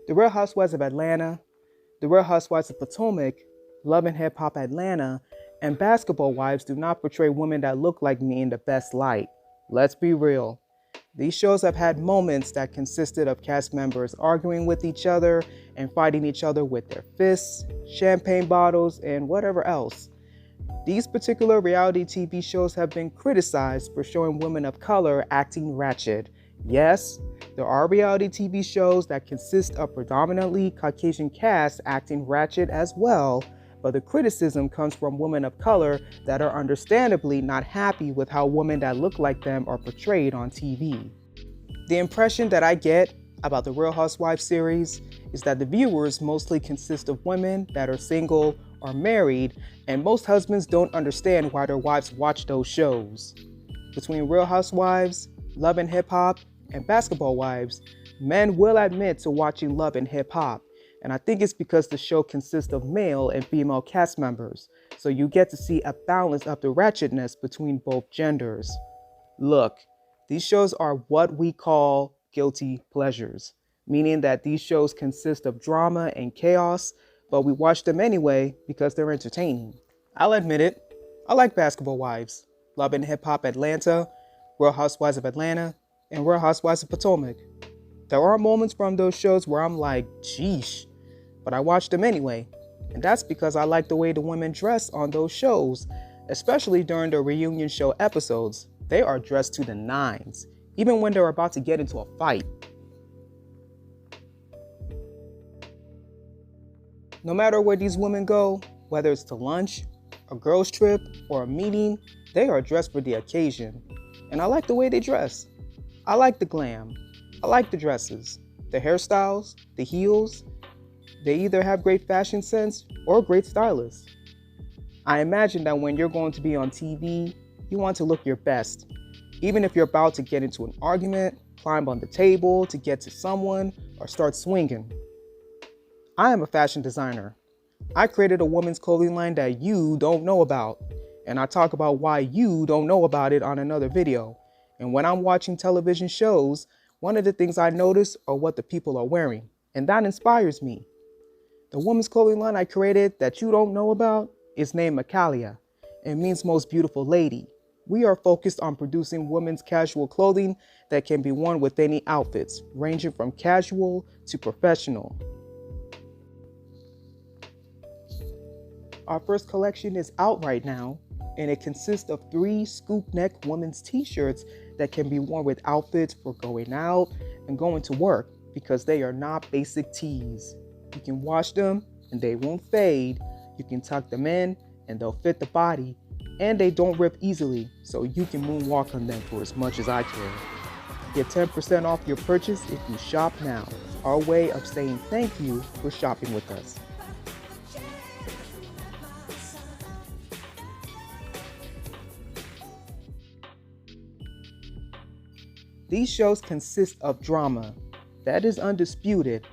The Real Housewives of Atlanta, The Real Housewives of Potomac, Love and Hip Hop Atlanta, and Basketball Wives do not portray women that look like me in the best light. Let's be real. These shows have had moments that consisted of cast members arguing with each other and fighting each other with their fists, champagne bottles, and whatever else. These particular reality TV shows have been criticized for showing women of color acting ratchet. Yes, there are reality TV shows that consist of predominantly Caucasian casts acting ratchet as well, but the criticism comes from women of color that are understandably not happy with how women that look like them are portrayed on TV. The impression that I get about the Real Housewives series is that the viewers mostly consist of women that are single or married, and most husbands don't understand why their wives watch those shows. Between Real Housewives, Love and Hip Hop, and Basketball Wives, men will admit to watching Love and Hip Hop, and I think it's because the show consists of male and female cast members, so you get to see a balance of the ratchetness between both genders. Look, these shows are what we call guilty pleasures, meaning that these shows consist of drama and chaos, but we watch them anyway because they're entertaining. I'll admit it, I like Basketball Wives, Love and Hip Hop Atlanta, Real Housewives of Atlanta, and Real Housewives of Potomac. There are moments from those shows where I'm like, sheesh, but I watch them anyway. And that's because I like the way the women dress on those shows, especially during the reunion show episodes. They are dressed to the nines, even when they're about to get into a fight. No matter where these women go, whether it's to lunch, a girls' trip, or a meeting, they are dressed for the occasion. And I like the way they dress. I like the glam. I like the dresses, the hairstyles, the heels. They either have great fashion sense or great stylists. I imagine that when you're going to be on TV, you want to look your best. Even if you're about to get into an argument, climb on the table to get to someone, or start swinging. I am a fashion designer. I created a women's clothing line that you don't know about, and I talk about why you don't know about it on another video. And when I'm watching television shows, one of the things I notice are what the people are wearing, and that inspires me. The women's clothing line I created that you don't know about is named Macalia. It means most beautiful lady. We are focused on producing women's casual clothing that can be worn with any outfits, ranging from casual to professional. Our first collection is out right now, and it consists of 3 scoop neck women's t-shirts that can be worn with outfits for going out and going to work because they are not basic tees. You can wash them and they won't fade. You can tuck them in and they'll fit the body, and they don't rip easily, so you can moonwalk on them for as much as I care. Get 10% off your purchase if you shop now. Our way of saying thank you for shopping with us. These shows consist of drama. That is undisputed,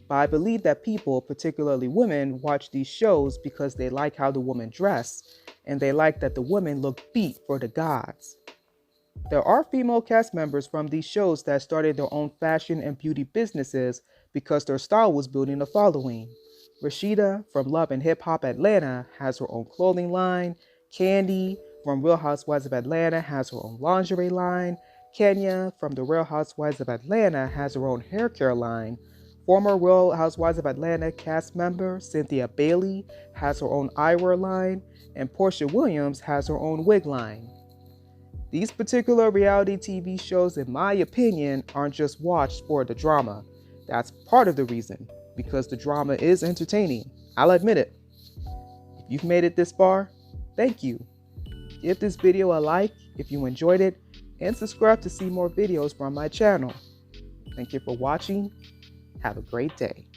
but I believe that people, particularly women, watch these shows because they like how the women dress, and they like that the women look beat for the gods. There are female cast members from these shows that started their own fashion and beauty businesses because their style was building a following. Rashida from Love and Hip Hop Atlanta has her own clothing line. Candy from Real Housewives of Atlanta has her own lingerie line. Kenya from the Real Housewives of Atlanta has her own hair care line. Former Real Housewives of Atlanta cast member Cynthia Bailey has her own eyewear line, and Portia Williams has her own wig line. These particular reality TV shows, in my opinion, aren't just watched for the drama. That's part of the reason, because the drama is entertaining. I'll admit it. If you've made it this far, thank you. Give this video a like if you enjoyed it, and subscribe to see more videos from my channel. Thank you for watching. Have a great day.